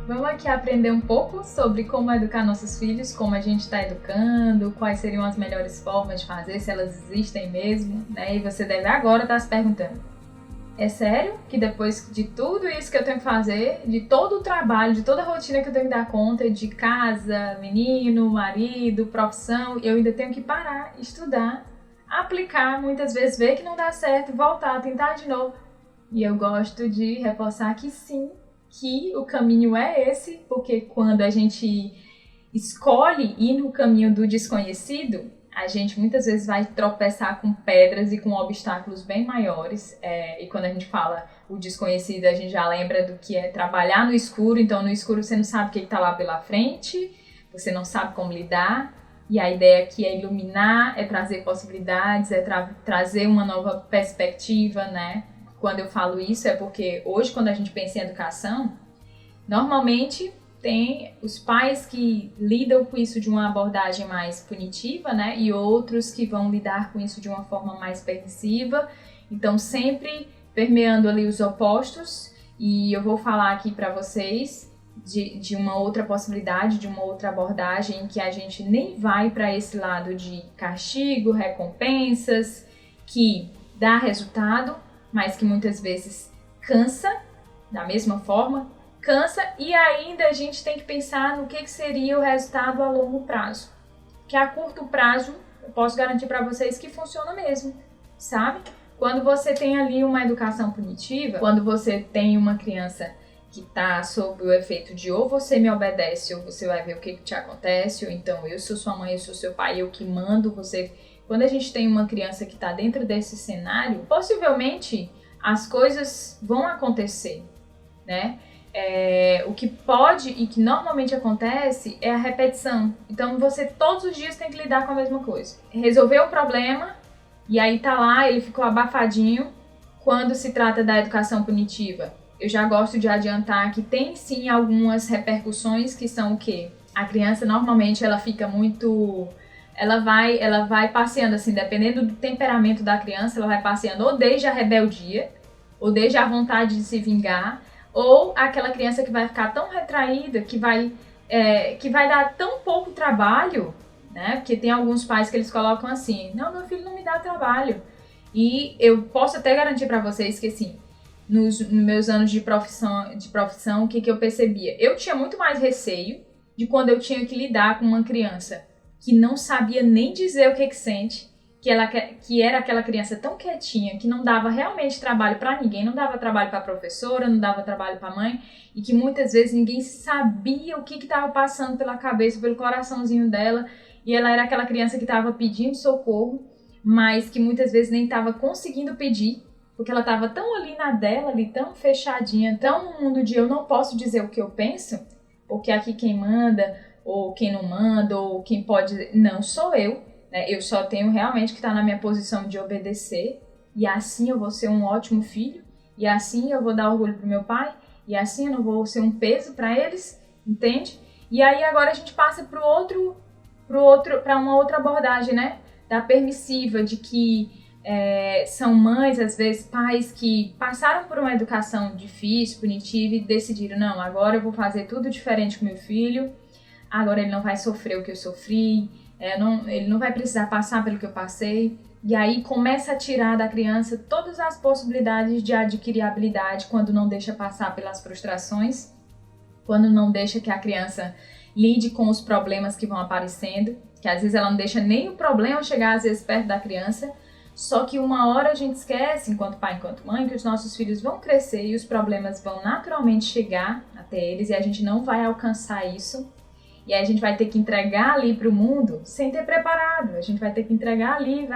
Vamos aqui aprender um pouco sobre como educar nossos filhos, como a gente está educando, quais seriam as melhores formas de fazer, se elas existem mesmo, né? E você deve agora estar se perguntando: é sério que depois de tudo isso que eu tenho que fazer, de todo o trabalho, de toda a rotina que eu tenho que dar conta, de casa, menino, marido, profissão, eu ainda tenho que parar, estudar, aplicar, muitas vezes ver que não dá certo, voltar, tentar de novo? E eu gosto de reforçar que sim, que o caminho é esse, porque quando a gente escolhe ir no caminho do desconhecido, a gente muitas vezes vai tropeçar com pedras e com obstáculos bem maiores. E quando a gente fala o desconhecido, a gente já lembra do que é trabalhar no escuro. Então, no escuro você não sabe o que está lá pela frente, você não sabe como lidar. E a ideia aqui é iluminar, é trazer possibilidades, é trazer uma nova perspectiva, né? Quando eu falo isso é porque hoje, quando a gente pensa em educação, normalmente tem os pais que lidam com isso de uma abordagem mais punitiva, né? E outros que vão lidar com isso de uma forma mais permissiva. Então, sempre permeando ali os opostos. E eu vou falar aqui para vocês de uma outra possibilidade, de uma outra abordagem em que a gente nem vai para esse lado de castigo, recompensas, que dá resultado, mas que muitas vezes cansa, da mesma forma, cansa, e ainda a gente tem que pensar no que seria o resultado a longo prazo. Que a curto prazo, eu posso garantir para vocês que funciona mesmo, sabe? Quando você tem ali uma educação punitiva, quando você tem uma criança que está sob o efeito de ou você me obedece ou você vai ver o que te acontece, ou então eu sou sua mãe, eu sou seu pai, eu que mando você. Quando a gente tem uma criança que está dentro desse cenário, possivelmente as coisas vão acontecer, né? O que pode e que normalmente acontece é a repetição. Então você todos os dias tem que lidar com a mesma coisa. Resolveu o problema e aí tá lá, ele ficou abafadinho. Quando se trata da educação punitiva, eu já gosto de adiantar que tem sim algumas repercussões que são o quê? A criança normalmente ela fica muito... Ela vai passeando assim, dependendo do temperamento da criança, ela vai passeando ou desde a rebeldia, ou desde a vontade de se vingar, ou aquela criança que vai ficar tão retraída, que vai dar tão pouco trabalho, né? Porque tem alguns pais que eles colocam assim: não, meu filho não me dá trabalho. E eu posso até garantir para vocês que assim, nos meus anos de profissão, o que eu percebia? Eu tinha muito mais receio de quando eu tinha que lidar com uma criança que não sabia nem dizer o que sente, que era aquela criança tão quietinha, que não dava realmente trabalho para ninguém, não dava trabalho para a professora, não dava trabalho para a mãe, e que muitas vezes ninguém sabia o que estava passando pela cabeça, pelo coraçãozinho dela, e ela era aquela criança que estava pedindo socorro, mas que muitas vezes nem estava conseguindo pedir, porque ela estava tão ali na dela, ali tão fechadinha, tão no mundo de eu não posso dizer o que eu penso, porque aqui quem manda, ou quem não manda, ou quem pode dizer, não sou eu, né? Eu só tenho realmente que estar na minha posição de obedecer, e assim eu vou ser um ótimo filho, e assim eu vou dar orgulho pro meu pai, e assim eu não vou ser um peso para eles, entende? E aí agora a gente passa para uma outra abordagem, né? Da permissiva, de que são mães, às vezes pais que passaram por uma educação difícil, punitiva, e decidiram, não, agora eu vou fazer tudo diferente com meu filho, agora ele não vai sofrer o que eu sofri, ele não vai precisar passar pelo que eu passei. E aí começa a tirar da criança todas as possibilidades de adquirir habilidade quando não deixa passar pelas frustrações, quando não deixa que a criança lide com os problemas que vão aparecendo, que às vezes ela não deixa nem o problema chegar às vezes perto da criança, só que uma hora a gente esquece, enquanto pai, enquanto mãe, que os nossos filhos vão crescer e os problemas vão naturalmente chegar até eles e a gente não vai alcançar isso. E aí a gente vai ter que entregar ali para o mundo sem ter preparado. A gente vai ter que entregar ali,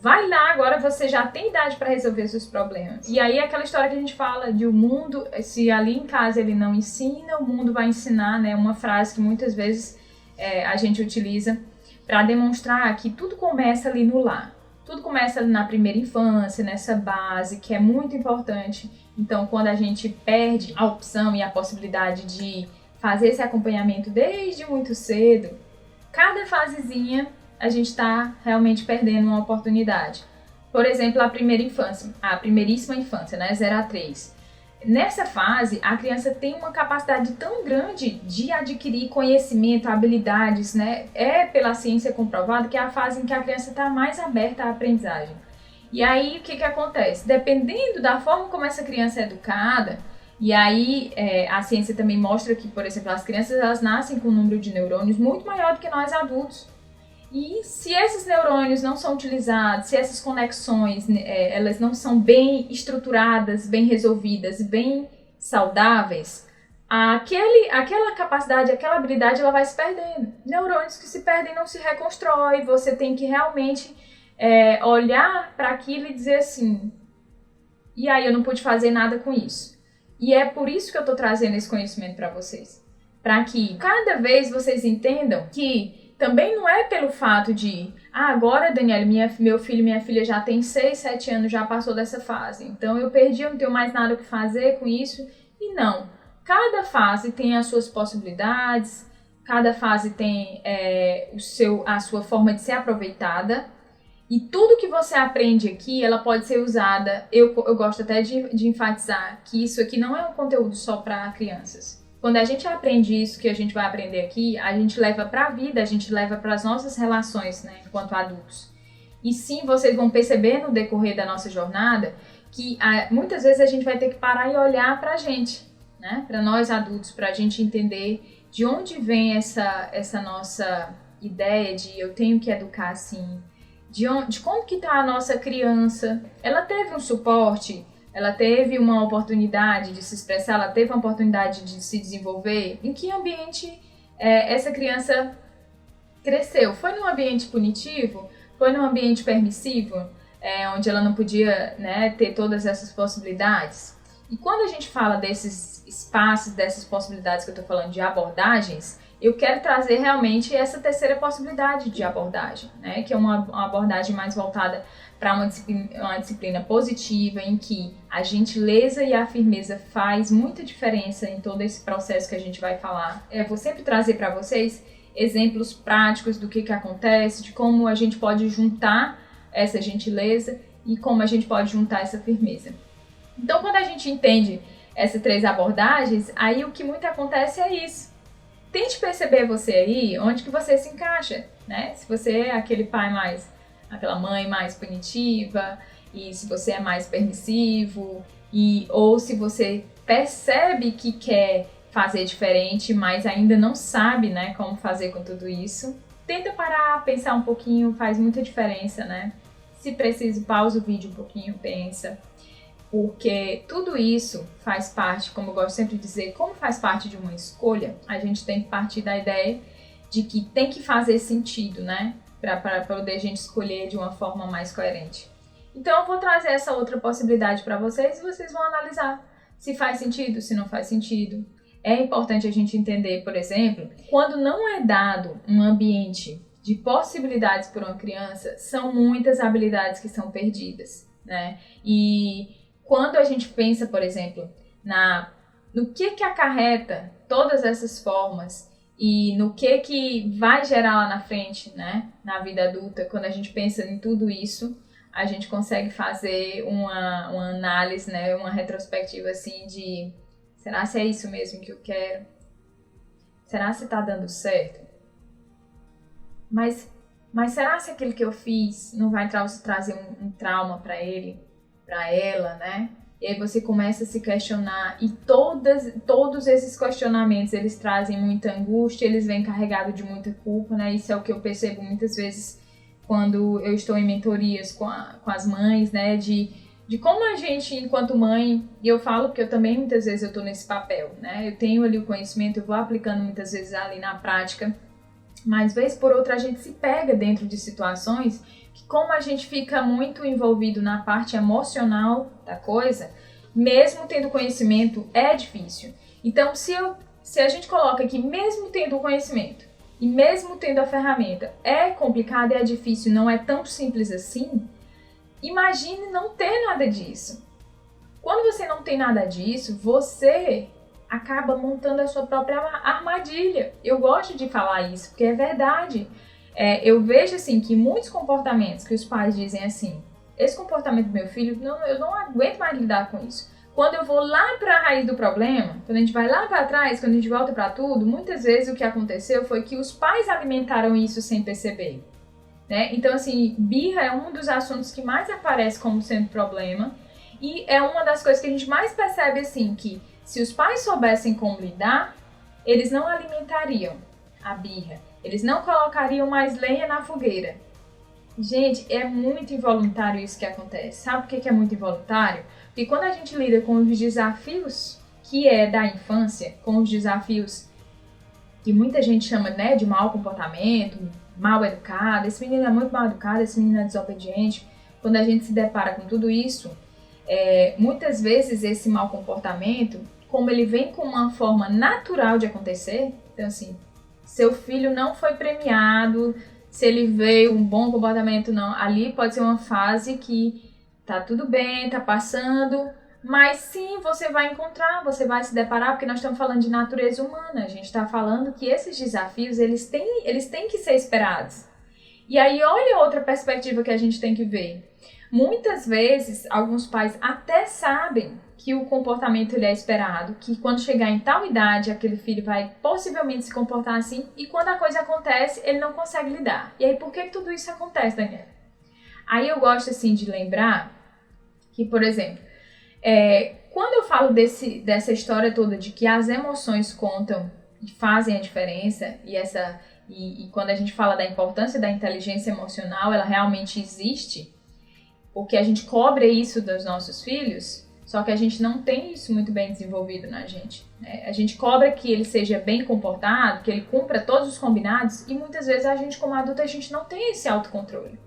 vai lá, agora você já tem idade para resolver seus problemas. E aí aquela história que a gente fala de o mundo, se ali em casa ele não ensina, o mundo vai ensinar, né? Uma frase que muitas vezes a gente utiliza para demonstrar que tudo começa ali no lar. Tudo começa na primeira infância, nessa base que é muito importante. Então quando a gente perde a opção e a possibilidade de fazer esse acompanhamento desde muito cedo, cada fasezinha a gente está realmente perdendo uma oportunidade. Por exemplo, a primeira infância, a primeiríssima infância, né, 0 a 3. Nessa fase, a criança tem uma capacidade tão grande de adquirir conhecimento, habilidades, né? É pela ciência comprovado que é a fase em que a criança está mais aberta à aprendizagem. E aí, o que acontece? Dependendo da forma como essa criança é educada, e aí a ciência também mostra que, por exemplo, as crianças elas nascem com um número de neurônios muito maior do que nós adultos. E se esses neurônios não são utilizados, se essas conexões elas não são bem estruturadas, bem resolvidas, bem saudáveis, aquela capacidade, aquela habilidade ela vai se perdendo. Neurônios que se perdem não se reconstrói, você tem que realmente olhar para aquilo e dizer assim, e aí eu não pude fazer nada com isso. E é por isso que eu estou trazendo esse conhecimento para vocês. Para que cada vez vocês entendam que também não é pelo fato de, agora, Daniela, meu filho e minha filha já tem 6, 7 anos, já passou dessa fase. Então eu perdi, eu não tenho mais nada o que fazer com isso. E não. Cada fase tem as suas possibilidades, cada fase tem a sua forma de ser aproveitada. E tudo que você aprende aqui, ela pode ser usada, eu gosto até de enfatizar que isso aqui não é um conteúdo só para crianças. Quando a gente aprende isso que a gente vai aprender aqui, a gente leva para a vida, a gente leva para as nossas relações, né, enquanto adultos. E sim, vocês vão perceber no decorrer da nossa jornada que muitas vezes a gente vai ter que parar e olhar para a gente, né, para nós adultos, para a gente entender de onde vem essa nossa ideia de eu tenho que educar assim, de como que está a nossa criança. Ela teve um suporte, ela teve uma oportunidade de se expressar, ela teve uma oportunidade de se desenvolver. Em que ambiente essa criança cresceu? Foi num ambiente punitivo? Foi num ambiente permissivo? Onde ela não podia, né, ter todas essas possibilidades? E quando a gente fala desses espaços, dessas possibilidades que eu estou falando de abordagens, eu quero trazer realmente essa terceira possibilidade de abordagem, né? Que é uma abordagem mais voltada para uma disciplina positiva, em que a gentileza e a firmeza faz muita diferença em todo esse processo que a gente vai falar. Eu vou sempre trazer para vocês exemplos práticos do que acontece, de como a gente pode juntar essa gentileza e como a gente pode juntar essa firmeza. Então, quando a gente entende essas 3 abordagens, aí o que muito acontece é isso. Tente perceber você aí, onde que você se encaixa, né? Se você é aquele pai aquela mãe mais punitiva, e se você é mais permissivo, ou se você percebe que quer fazer diferente, mas ainda não sabe, né, como fazer com tudo isso. Tenta parar, pensar um pouquinho, faz muita diferença, né? Se preciso, pausa o vídeo um pouquinho, pensa. Porque tudo isso faz parte, como eu gosto sempre de dizer, como faz parte de uma escolha, a gente tem que partir da ideia de que tem que fazer sentido, né? Para poder a gente escolher de uma forma mais coerente. Então eu vou trazer essa outra possibilidade para vocês e vocês vão analisar se faz sentido, se não faz sentido. É importante a gente entender, por exemplo, quando não é dado um ambiente de possibilidades por uma criança, são muitas habilidades que são perdidas, né? E quando a gente pensa, por exemplo, no que acarreta todas essas formas e no que vai gerar lá na frente, né, na vida adulta, quando a gente pensa em tudo isso, a gente consegue fazer uma análise, né, uma retrospectiva assim de será se é isso mesmo que eu quero? Será se está dando certo? Mas será se aquilo que eu fiz não vai trazer um trauma para ele? Para ela, né? E aí você começa a se questionar e todos esses questionamentos, eles trazem muita angústia, eles vêm carregados de muita culpa, né? Isso é o que eu percebo muitas vezes quando eu estou em mentorias com as mães, né? De como a gente, enquanto mãe, e eu falo porque eu também muitas vezes eu estou nesse papel, né? Eu tenho ali o conhecimento, eu vou aplicando muitas vezes ali na prática, mas vez por outra a gente se pega dentro de situações que, como a gente fica muito envolvido na parte emocional da coisa, mesmo tendo conhecimento, é difícil. Então, se a gente coloca aqui, mesmo tendo o conhecimento e mesmo tendo a ferramenta, é complicado, é difícil, não é tão simples assim, imagine não ter nada disso. Quando você não tem nada disso, você acaba montando a sua própria armadilha. Eu gosto de falar isso, porque é verdade. Eu vejo assim que muitos comportamentos que os pais dizem assim, esse comportamento do meu filho, eu não aguento mais lidar com isso. quando eu vou lá para a raiz do problema, quando a gente vai lá para trás, quando a gente volta para tudo, muitas vezes o que aconteceu foi que os pais alimentaram isso sem perceber, né? Então, assim, birra é um dos assuntos que mais aparece como sendo problema e é uma das coisas que a gente mais percebe, assim, que se os pais soubessem como lidar, eles não alimentariam a birra, eles não colocariam mais lenha na fogueira. Gente, é muito involuntário isso que acontece. Sabe por que é muito involuntário? Porque quando a gente lida com os desafios que é da infância, com os desafios que muita gente chama, né, de mau comportamento, mal educado, esse menino é muito mal educado, esse menino é desobediente. Quando a gente se depara com tudo isso, muitas vezes esse mau comportamento, como ele vem com uma forma natural de acontecer, então assim, seu filho não foi premiado, se ele veio um bom comportamento, não, ali pode ser uma fase que tá tudo bem, tá passando, mas sim, você vai encontrar, você vai se deparar, porque nós estamos falando de natureza humana, a gente está falando que esses desafios, eles têm que ser esperados. E aí, olha outra perspectiva que a gente tem que ver. Muitas vezes, alguns pais até sabem que o comportamento ele é esperado, que quando chegar em tal idade, aquele filho vai possivelmente se comportar assim, e quando a coisa acontece, ele não consegue lidar. E aí, por que tudo isso acontece, Daniela? Aí eu gosto, assim, de lembrar que, por exemplo, quando eu falo dessa história toda de que as emoções contam e fazem a diferença, e quando a gente fala da importância da inteligência emocional, ela realmente existe, porque a gente cobra isso dos nossos filhos, só que a gente não tem isso muito bem desenvolvido na gente. A gente cobra que ele seja bem comportado, que ele cumpra todos os combinados, e muitas vezes a gente, como adulto, a gente não tem esse autocontrole.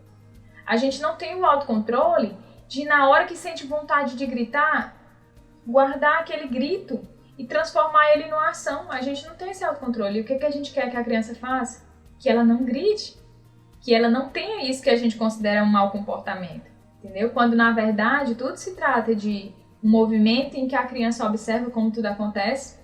A gente não tem o autocontrole de, na hora que sente vontade de gritar, guardar aquele grito e transformar ele numa ação. A gente não tem esse autocontrole. E o que a gente quer que a criança faça? Que ela não grite, que ela não tenha isso que a gente considera um mau comportamento, entendeu? Quando, na verdade, tudo se trata de um movimento em que a criança observa como tudo acontece.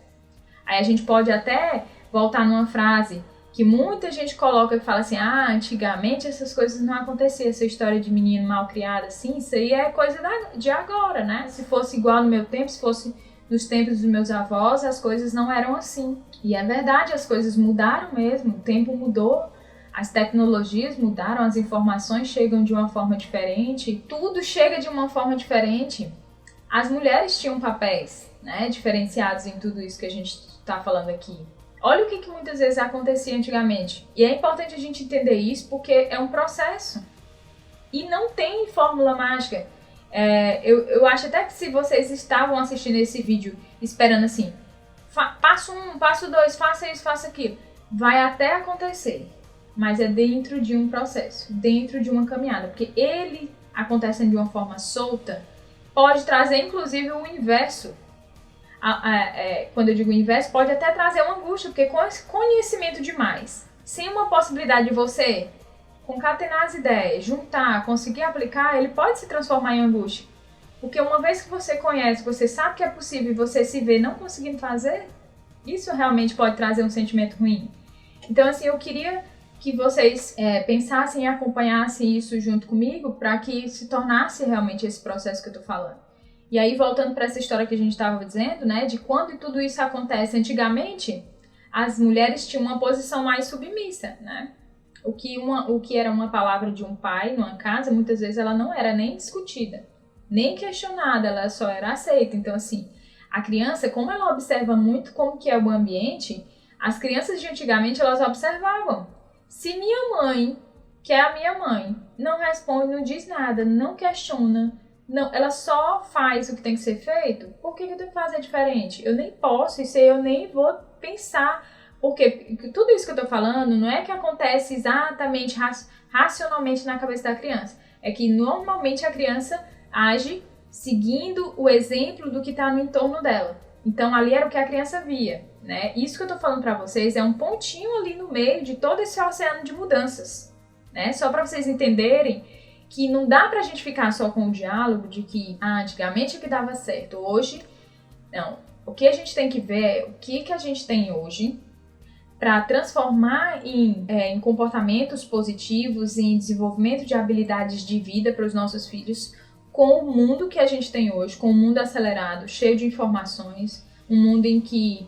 Aí a gente pode até voltar numa frase que muita gente coloca e fala assim, antigamente essas coisas não aconteciam, essa história de menino mal criado assim, isso aí é coisa de agora, né? Se fosse igual no meu tempo, se fosse nos tempos dos meus avós, as coisas não eram assim. E é verdade, as coisas mudaram mesmo, o tempo mudou, as tecnologias mudaram, as informações chegam de uma forma diferente, tudo chega de uma forma diferente. As mulheres tinham papéis, né, diferenciados em tudo isso que a gente está falando aqui. Olha o que muitas vezes acontecia antigamente. E é importante a gente entender isso porque é um processo. E não tem fórmula mágica. Eu acho até que se vocês estavam assistindo esse vídeo esperando assim, passo 1, passo 2, faça isso, faça aquilo, vai até acontecer. Mas é dentro de um processo, dentro de uma caminhada. Porque ele acontecendo de uma forma solta pode trazer inclusive o inverso. Quando eu digo inverso, pode até trazer uma angústia, porque com esse conhecimento demais, sem uma possibilidade de você concatenar as ideias, juntar, conseguir aplicar, ele pode se transformar em angústia. Porque uma vez que você conhece, você sabe que é possível e você se vê não conseguindo fazer, isso realmente pode trazer um sentimento ruim. Então, assim, eu queria que vocês pensassem e acompanhassem isso junto comigo para que se tornasse realmente esse processo que eu tô falando. E aí, voltando para essa história que a gente estava dizendo, né, de quando tudo isso acontece antigamente, as mulheres tinham uma posição mais submissa, né? O que era uma palavra de um pai numa casa, muitas vezes ela não era nem discutida, nem questionada, ela só era aceita. Então, assim, a criança, como ela observa muito como que é o ambiente, as crianças de antigamente, elas observavam. Se minha mãe, que é a minha mãe, não responde, não diz nada, não questiona, não, ela só faz o que tem que ser feito, por que eu tenho que fazer diferente? Eu nem posso, isso aí eu nem vou pensar, porque tudo isso que eu tô falando não é que acontece exatamente racionalmente na cabeça da criança, é que normalmente a criança age seguindo o exemplo do que está no entorno dela. Então ali era o que a criança via, né? Isso que eu tô falando para vocês é um pontinho ali no meio de todo esse oceano de mudanças, né? Só para vocês entenderem que não dá pra gente ficar só com o diálogo de que antigamente é que dava certo, hoje não. O que a gente tem que ver é o que a gente tem hoje para transformar em comportamentos positivos, em desenvolvimento de habilidades de vida para os nossos filhos, com o mundo que a gente tem hoje, com o mundo acelerado, cheio de informações, um mundo em que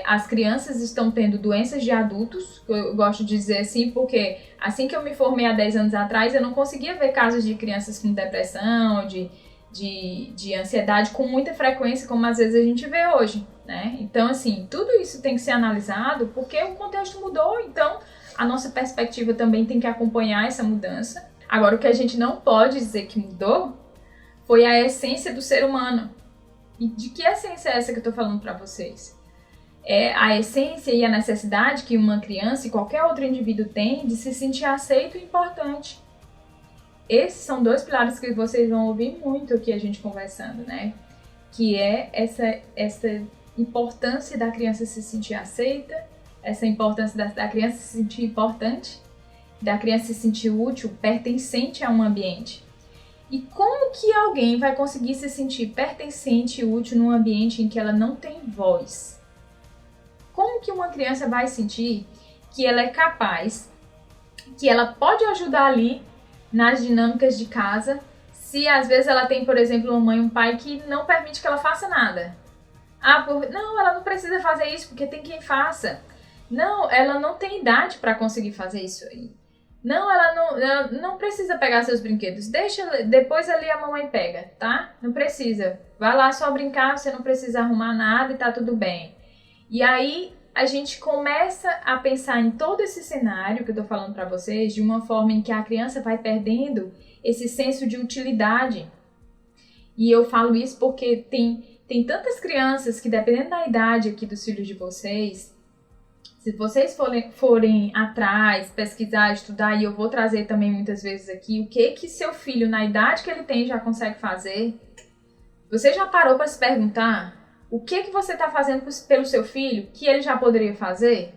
as crianças estão tendo doenças de adultos, eu gosto de dizer assim, porque assim que eu me formei há 10 anos atrás, eu não conseguia ver casos de crianças com depressão, de ansiedade com muita frequência, como às vezes a gente vê hoje, né? Então, assim, tudo isso tem que ser analisado porque o contexto mudou, então a nossa perspectiva também tem que acompanhar essa mudança. Agora, o que a gente não pode dizer que mudou foi a essência do ser humano. E de que essência é essa que eu tô falando para vocês? É a essência e a necessidade que uma criança e qualquer outro indivíduo tem de se sentir aceito e importante. Esses são 2 pilares que vocês vão ouvir muito aqui a gente conversando, né? Que é essa importância da criança se sentir aceita, essa importância da criança se sentir importante, da criança se sentir útil, pertencente a um ambiente. E como que alguém vai conseguir se sentir pertencente e útil num ambiente em que ela não tem voz? Como que uma criança vai sentir que ela é capaz, que ela pode ajudar ali nas dinâmicas de casa, se às vezes ela tem, por exemplo, uma mãe e um pai que não permite que ela faça nada? Não, ela não precisa fazer isso porque tem quem faça. Não, ela não tem idade para conseguir fazer isso aí. Não, ela não precisa pegar seus brinquedos. Deixa, depois ali a mamãe pega, tá? Não precisa. Vai lá só brincar, você não precisa arrumar nada e tá tudo bem. E aí a gente começa a pensar em todo esse cenário que eu tô falando para vocês de uma forma em que a criança vai perdendo esse senso de utilidade. E eu falo isso porque tem tantas crianças que, dependendo da idade aqui dos filhos de vocês, se vocês forem atrás, pesquisar, estudar, e eu vou trazer também muitas vezes aqui, o que seu filho, na idade que ele tem, já consegue fazer, você já parou para se perguntar o que você está fazendo pelo seu filho que ele já poderia fazer?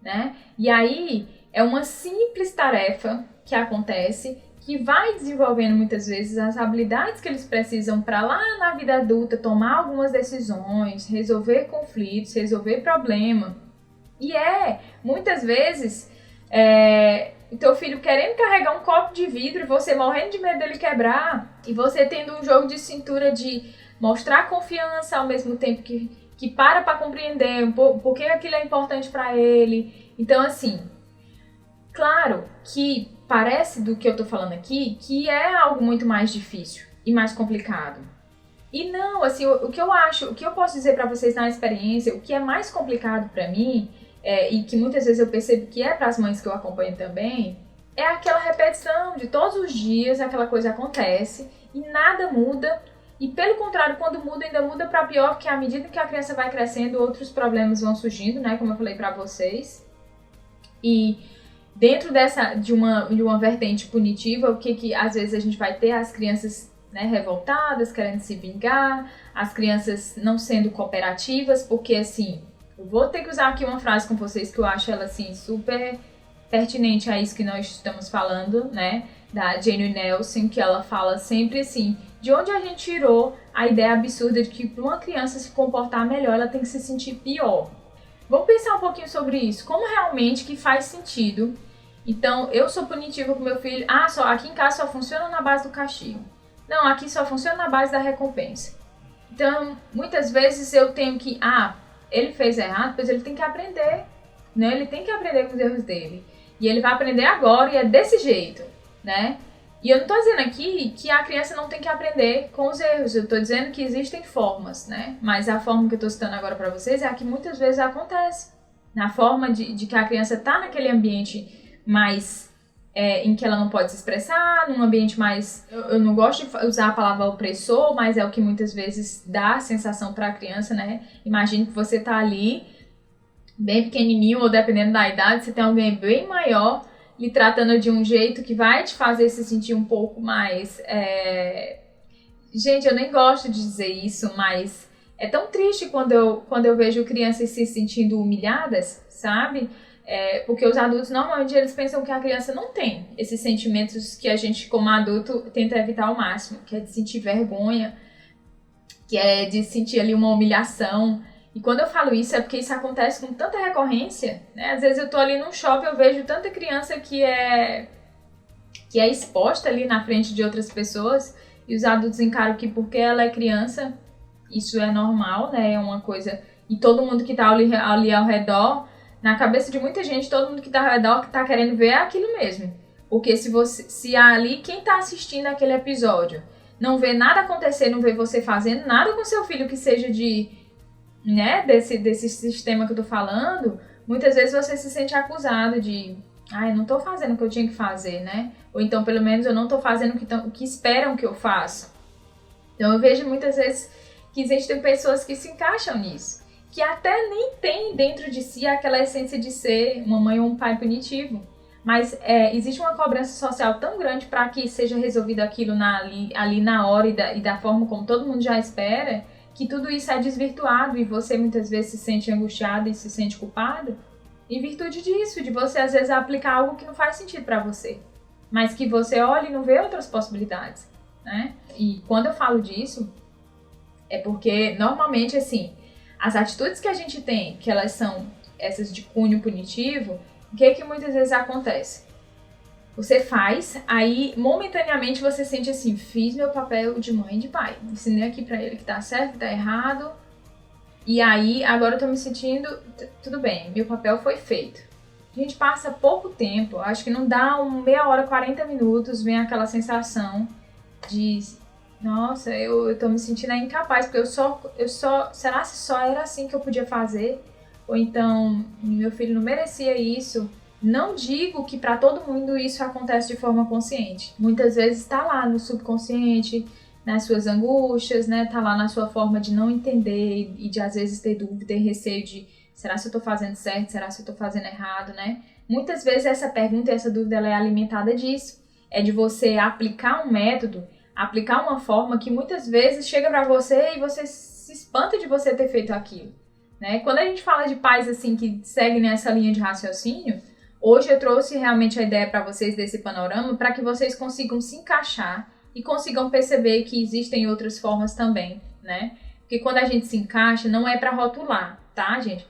Né? E aí é uma simples tarefa que acontece, que vai desenvolvendo muitas vezes as habilidades que eles precisam para lá na vida adulta tomar algumas decisões, resolver conflitos, resolver problemas. E muitas vezes, o teu filho querendo carregar um copo de vidro e você morrendo de medo dele quebrar, e você tendo um jogo de cintura de mostrar confiança ao mesmo tempo que para compreender por que aquilo é importante para ele. Então, assim, claro que parece do que eu tô falando aqui que é algo muito mais difícil e mais complicado. E não, assim, o que eu posso dizer para vocês na experiência, o que é mais complicado para mim, e que muitas vezes eu percebo que é para as mães que eu acompanho também, é aquela repetição de todos os dias, aquela coisa acontece e nada muda. E pelo contrário, quando muda, ainda muda para pior, porque à medida que a criança vai crescendo, outros problemas vão surgindo, né, como eu falei para vocês. E dentro de uma vertente punitiva, o que às vezes a gente vai ter? As crianças, né, revoltadas, querendo se vingar, as crianças não sendo cooperativas, porque assim, eu vou ter que usar aqui uma frase com vocês que eu acho ela assim super pertinente a isso que nós estamos falando, né, da Jane Nelson, que ela fala sempre assim, de onde a gente tirou a ideia absurda de que para uma criança se comportar melhor, ela tem que se sentir pior. Vamos pensar um pouquinho sobre isso, como realmente que faz sentido. Então, eu sou punitiva com meu filho, aqui em casa só funciona na base do castigo. Não, aqui só funciona na base da recompensa. Então, muitas vezes eu tenho que, ele fez errado, pois ele tem que aprender, né? Ele tem que aprender com os erros dele. E ele vai aprender agora e é desse jeito, né? E eu não tô dizendo aqui que a criança não tem que aprender com os erros, eu tô dizendo que existem formas, né? Mas a forma que eu tô citando agora pra vocês é a que muitas vezes acontece. Na forma de que a criança tá naquele ambiente mais em que ela não pode se expressar, num ambiente mais... Eu não gosto de usar a palavra opressor, mas é o que muitas vezes dá a sensação pra criança, né? Imagine que você tá ali, bem pequenininho, ou dependendo da idade, você tem alguém bem maior lhe tratando de um jeito que vai te fazer se sentir um pouco mais... Gente, eu nem gosto de dizer isso, mas é tão triste quando eu vejo crianças se sentindo humilhadas, sabe? Porque os adultos, normalmente, eles pensam que a criança não tem esses sentimentos que a gente, como adulto, tenta evitar ao máximo, que é de sentir vergonha, que é de sentir ali uma humilhação. E quando eu falo isso, é porque isso acontece com tanta recorrência, né? Às vezes eu tô ali num shopping, eu vejo tanta criança que é exposta ali na frente de outras pessoas, e os adultos encaram que porque ela é criança, isso é normal, né? É uma coisa... E todo mundo que tá ali ao redor, na cabeça de muita gente, todo mundo que tá ao redor que tá querendo ver é aquilo mesmo. Porque se ali quem tá assistindo aquele episódio não vê nada acontecer, não vê você fazendo nada com seu filho que seja né, desse sistema que eu tô falando, muitas vezes você se sente acusado de, eu não tô fazendo o que eu tinha que fazer, né? Ou então, pelo menos, eu não tô fazendo o que esperam que eu faça. Então, eu vejo muitas vezes que existem pessoas que se encaixam nisso, que até nem tem dentro de si aquela essência de ser uma mãe ou um pai punitivo. Mas existe uma cobrança social tão grande para que seja resolvido aquilo ali na hora e da forma como todo mundo já espera, que tudo isso é desvirtuado e você muitas vezes se sente angustiado e se sente culpado em virtude disso, de você às vezes aplicar algo que não faz sentido para você, mas que você olha e não vê outras possibilidades, né? E quando eu falo disso, é porque normalmente assim, as atitudes que a gente tem, que elas são essas de cunho punitivo, o que muitas vezes acontece? Você faz, aí momentaneamente você sente assim, fiz meu papel de mãe e de pai. Ensinei aqui pra ele que tá certo, que tá errado. E aí, agora eu tô me sentindo, tudo bem, meu papel foi feito. A gente passa pouco tempo, acho que não dá meia hora, 40 minutos, vem aquela sensação de, nossa, eu tô me sentindo incapaz, porque será que só era assim que eu podia fazer? Ou então, meu filho não merecia isso. Não digo que para todo mundo isso acontece de forma consciente. Muitas vezes está lá no subconsciente, nas suas angústias, né? Tá lá na sua forma de não entender e de às vezes ter dúvida, ter receio de será se eu tô fazendo certo, será se eu tô fazendo errado, né? Muitas vezes essa pergunta e essa dúvida ela é alimentada disso. É de você aplicar um método, aplicar uma forma que muitas vezes chega para você e você se espanta de você ter feito aquilo. Né? Quando a gente fala de pais assim que seguem nessa linha de raciocínio, hoje eu trouxe realmente a ideia para vocês desse panorama para que vocês consigam se encaixar e consigam perceber que existem outras formas também, né? Porque quando a gente se encaixa, não é para rotular, tá, gente?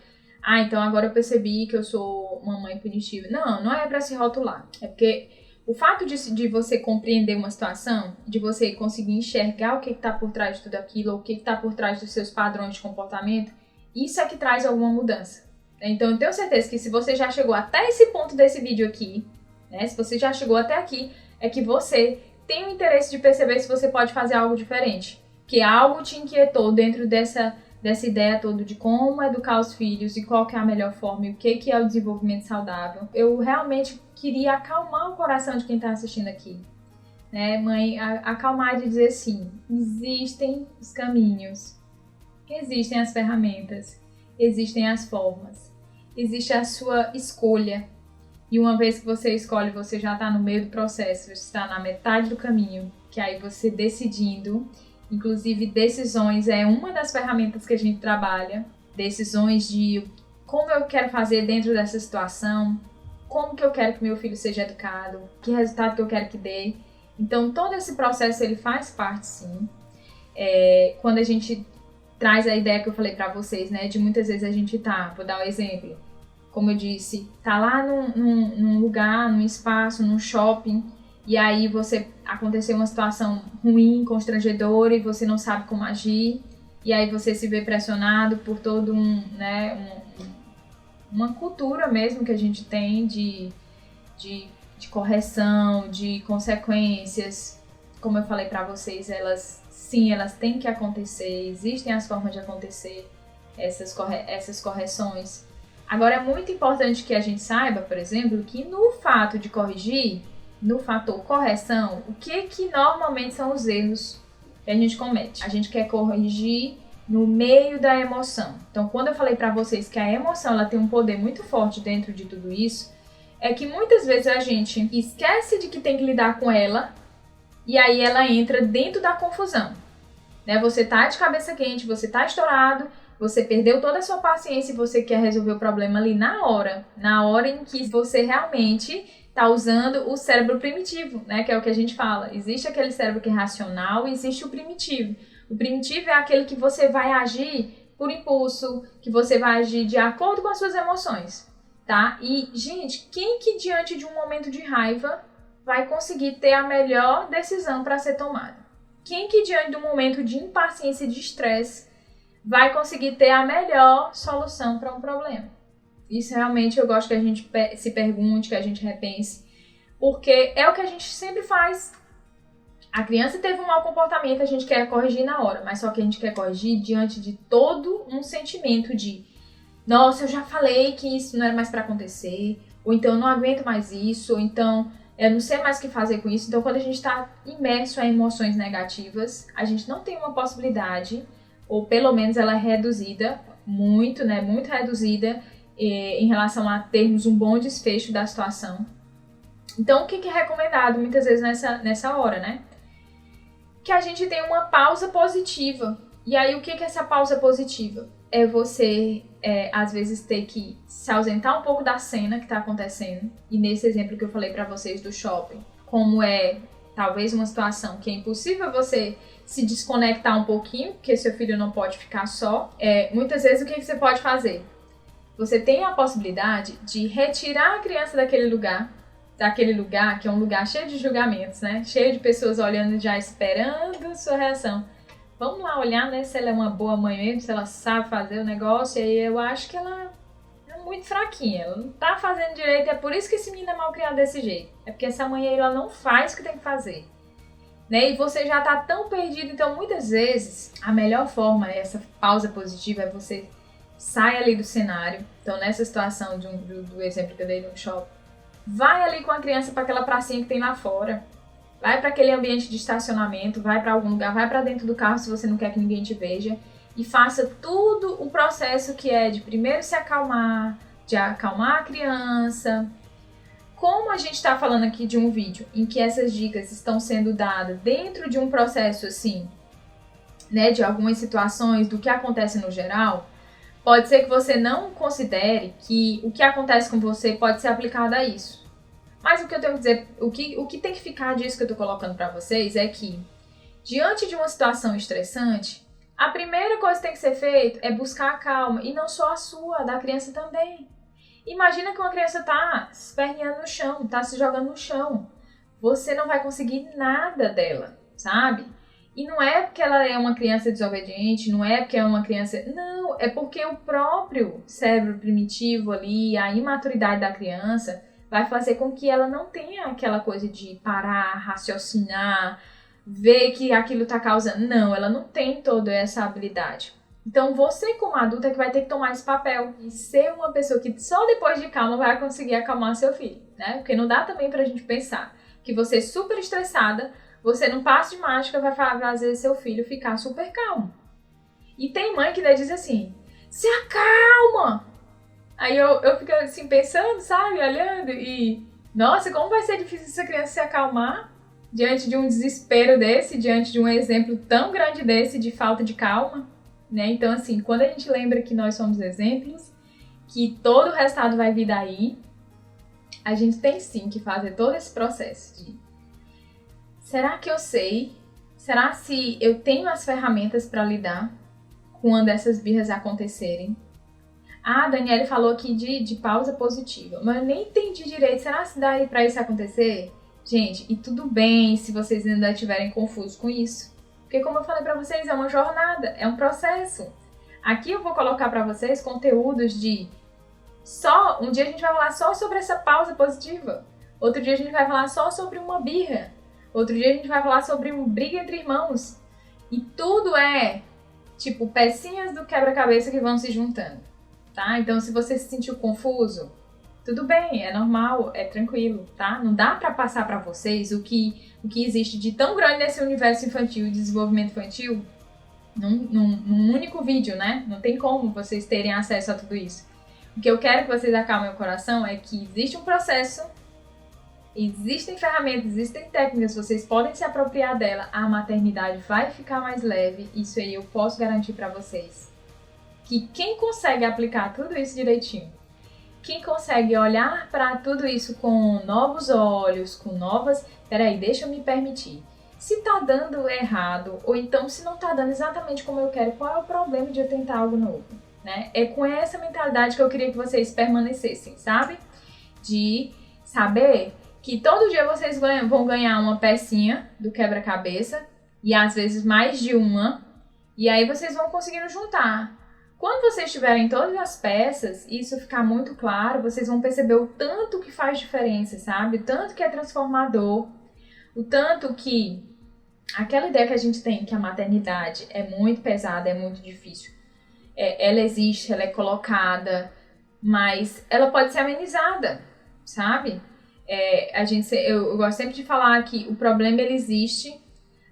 Então agora eu percebi que eu sou uma mãe punitiva. Não é para se rotular. É porque o fato de você compreender uma situação, de você conseguir enxergar o que está por trás de tudo aquilo, ou o que está por trás dos seus padrões de comportamento, isso é que traz alguma mudança. Então eu tenho certeza que se você já chegou até esse ponto desse vídeo aqui, né, se você já chegou até aqui, é que você tem o interesse de perceber se você pode fazer algo diferente. Que algo te inquietou dentro dessa ideia toda de como educar os filhos e qual que é a melhor forma e o que é o desenvolvimento saudável. Eu realmente queria acalmar o coração de quem está assistindo aqui. Né, mãe, acalmar de dizer assim, existem os caminhos. Existem as ferramentas, existem as formas, existe a sua escolha. E uma vez que você escolhe, você já está no meio do processo, você está na metade do caminho, que aí você decidindo, inclusive decisões é uma das ferramentas que a gente trabalha, decisões de como eu quero fazer dentro dessa situação, como que eu quero que meu filho seja educado, que resultado que eu quero que dê. Então todo esse processo ele faz parte sim. Quando a gente traz a ideia que eu falei pra vocês, né, de muitas vezes a gente vou dar um exemplo, como eu disse, tá lá num lugar, num espaço, num shopping, e aí aconteceu uma situação ruim, constrangedora, e você não sabe como agir, e aí você se vê pressionado por todo uma cultura mesmo que a gente tem de correção, de consequências. Como eu falei pra vocês, elas têm que acontecer, existem as formas de acontecer essas correções. Agora, é muito importante que a gente saiba, por exemplo, que no fato de corrigir, no fator correção, o que normalmente são os erros que a gente comete? A gente quer corrigir no meio da emoção. Então, quando eu falei pra vocês que a emoção ela tem um poder muito forte dentro de tudo isso, é que muitas vezes a gente esquece de que tem que lidar com ela e aí ela entra dentro da confusão. Né? Você tá de cabeça quente, você tá estourado, você perdeu toda a sua paciência e você quer resolver o problema ali na hora em que você realmente tá usando o cérebro primitivo, né? Que é o que a gente fala. Existe aquele cérebro que é racional e existe o primitivo. O primitivo é aquele que você vai agir por impulso, que você vai agir de acordo com as suas emoções, tá? E, gente, quem que diante de um momento de raiva vai conseguir ter a melhor decisão para ser tomada? quem que diante do momento de impaciência e de estresse vai conseguir ter a melhor solução para um problema? Isso realmente eu gosto que a gente se pergunte, que a gente repense, porque é o que a gente sempre faz. A criança teve um mau comportamento, a gente quer corrigir na hora, mas só que a gente quer corrigir diante de todo um sentimento de nossa, eu já falei que isso não era mais para acontecer, ou então eu não aguento mais isso, ou então eu não sei mais o que fazer com isso. Então quando a gente está imerso em emoções negativas, a gente não tem uma possibilidade, ou pelo menos ela é reduzida, muito, né, muito reduzida em relação a termos um bom desfecho da situação. Então o que é recomendado muitas vezes nessa hora, né? Que a gente tenha uma pausa positiva. E aí o que é essa pausa positiva? É você, às vezes, ter que se ausentar um pouco da cena que está acontecendo. E nesse exemplo que eu falei para vocês do shopping, como é talvez uma situação que é impossível você se desconectar um pouquinho, porque seu filho não pode ficar só. Muitas vezes o que você pode fazer? Você tem a possibilidade de retirar a criança daquele lugar que é um lugar cheio de julgamentos, né? Cheio de pessoas olhando já esperando sua reação. Vamos lá olhar, né, se ela é uma boa mãe mesmo, se ela sabe fazer o negócio. E aí eu acho que ela é muito fraquinha, ela não tá fazendo direito, é por isso que esse menino é mal criado desse jeito. É porque essa mãe aí, ela não faz o que tem que fazer. Né? E você já tá tão perdido, então muitas vezes a melhor forma, essa pausa positiva, é você sair ali do cenário. Então nessa situação do exemplo que eu dei no shopping, vai ali com a criança para aquela pracinha que tem lá fora. Vai para aquele ambiente de estacionamento, vai para algum lugar, vai para dentro do carro se você não quer que ninguém te veja. E faça tudo o processo que é de primeiro se acalmar, de acalmar a criança. Como a gente está falando aqui de um vídeo em que essas dicas estão sendo dadas dentro de um processo assim, né, de algumas situações, do que acontece no geral, pode ser que você não considere que o que acontece com você pode ser aplicado a isso. Mas o que eu tenho que dizer, o que tem que ficar disso que eu tô colocando para vocês é que, diante de uma situação estressante, a primeira coisa que tem que ser feita é buscar a calma, e não só a sua, da criança também. Imagina que uma criança tá se esperneando no chão, tá se jogando no chão. Você não vai conseguir nada dela, sabe? E não é porque ela é uma criança desobediente, não é porque é uma criança... Não, é porque o próprio cérebro primitivo ali, a imaturidade da criança, vai fazer com que ela não tenha aquela coisa de parar, raciocinar, ver que aquilo tá causando. Não, ela não tem toda essa habilidade. Então você, como adulta, é que vai ter que tomar esse papel e ser uma pessoa que só depois de calma vai conseguir acalmar seu filho, né? Porque não dá também pra gente pensar que você é super estressada, você num passo de mágica vai fazer seu filho ficar super calmo. E tem mãe que daí diz assim, se acalma! Aí eu fico assim pensando, sabe, olhando e... Nossa, como vai ser difícil essa criança se acalmar diante de um desespero desse, diante de um exemplo tão grande desse de falta de calma, né? Então, assim, quando a gente lembra que nós somos exemplos, que todo o resultado vai vir daí, a gente tem sim que fazer todo esse processo de... Será que eu sei? Será se eu tenho as ferramentas para lidar quando essas birras acontecerem? Ah, a Daniele falou aqui de pausa positiva, mas eu nem entendi direito. Será que dá para isso acontecer? Gente, e tudo bem se vocês ainda estiverem confusos com isso. Porque como eu falei para vocês, é uma jornada, é um processo. Aqui eu vou colocar para vocês conteúdos de... Um dia a gente vai falar só sobre essa pausa positiva. Outro dia a gente vai falar só sobre uma birra. Outro dia a gente vai falar sobre uma briga entre irmãos. E tudo é, tipo, pecinhas do quebra-cabeça que vão se juntando. Tá? Então, se você se sentiu confuso, tudo bem, é normal, é tranquilo, tá? Não dá pra passar pra vocês o que existe de tão grande nesse universo infantil e desenvolvimento infantil num único vídeo, né? Não tem como vocês terem acesso a tudo isso. O que eu quero que vocês acalmem o coração é que existe um processo, existem ferramentas, existem técnicas, vocês podem se apropriar dela, a maternidade vai ficar mais leve, isso aí eu posso garantir pra vocês. Que quem consegue aplicar tudo isso direitinho, quem consegue olhar para tudo isso com novos olhos, com novas... Peraí, deixa eu me permitir. Se tá dando errado, ou então se não tá dando exatamente como eu quero, qual é o problema de eu tentar algo novo? Né? É com essa mentalidade que eu queria que vocês permanecessem, sabe? De saber que todo dia vocês vão ganhar uma pecinha do quebra-cabeça, e às vezes mais de uma, e aí vocês vão conseguindo juntar. Quando vocês tiverem todas as peças e isso ficar muito claro, vocês vão perceber o tanto que faz diferença, sabe? O tanto que é transformador, o tanto que aquela ideia que a gente tem que a maternidade é muito pesada, é muito difícil. Ela existe, ela é colocada, mas ela pode ser amenizada, sabe? Eu gosto sempre de falar que o problema ele existe,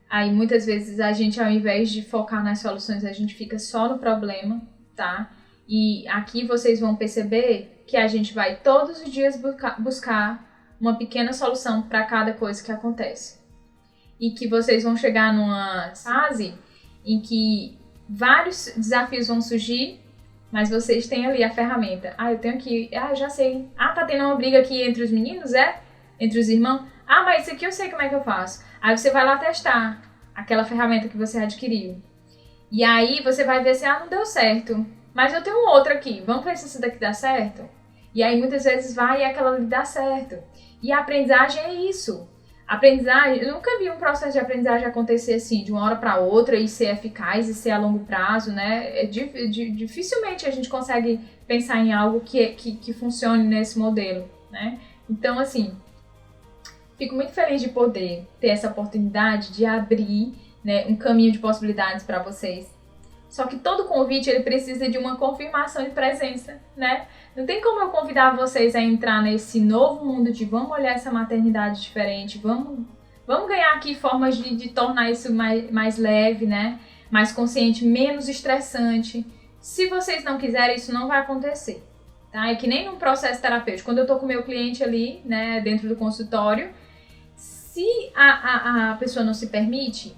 aí muitas vezes a gente, ao invés de focar nas soluções, a gente fica só no problema, tá? E aqui vocês vão perceber que a gente vai todos os dias buscar uma pequena solução para cada coisa que acontece. E que vocês vão chegar numa fase em que vários desafios vão surgir, mas vocês têm ali a ferramenta. Eu tenho que... eu já sei. Tá tendo uma briga aqui entre os meninos, entre os irmãos? Mas isso aqui eu sei como é que eu faço. Aí você vai lá testar aquela ferramenta que você adquiriu. E aí você vai ver se, não deu certo. Mas eu tenho outra aqui. Vamos ver se essa daqui dá certo? E aí muitas vezes vai e aquela ali dá certo. E a aprendizagem é isso. Aprendizagem, eu nunca vi um processo de aprendizagem acontecer assim, de uma hora para outra e ser eficaz e ser a longo prazo, né? Dificilmente a gente consegue pensar em algo que funcione nesse modelo, né? Então, assim, fico muito feliz de poder ter essa oportunidade de abrir, né, um caminho de possibilidades para vocês. Só que todo convite ele precisa de uma confirmação de presença, né? Não tem como eu convidar vocês a entrar nesse novo mundo de vamos olhar essa maternidade diferente, vamos ganhar aqui formas de tornar isso mais leve, né? Mais consciente, menos estressante. Se vocês não quiserem, isso não vai acontecer, tá? É que nem num processo terapêutico. Quando eu tô com o meu cliente ali, né, dentro do consultório, se a pessoa não se permite,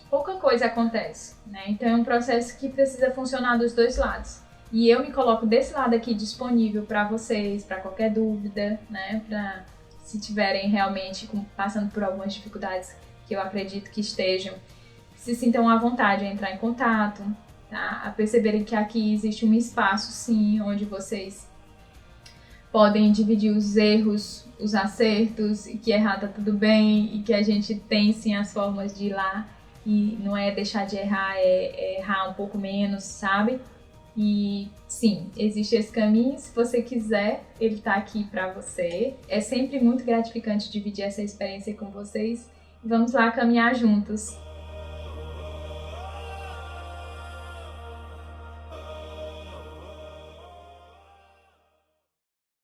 pouca coisa acontece, né? Então é um processo que precisa funcionar dos dois lados. E eu me coloco desse lado aqui disponível para vocês, para qualquer dúvida, né? Para se tiverem realmente passando por algumas dificuldades que eu acredito que estejam, se sintam à vontade a entrar em contato, tá? A perceberem que aqui existe um espaço, sim, onde vocês podem dividir os erros, os acertos, e que errar tá tudo bem, e que a gente tem sim as formas de ir lá. E não é deixar de errar, é errar um pouco menos, sabe? E sim, existe esse caminho, se você quiser, ele tá aqui pra você. É sempre muito gratificante dividir essa experiência com vocês. Vamos lá caminhar juntos.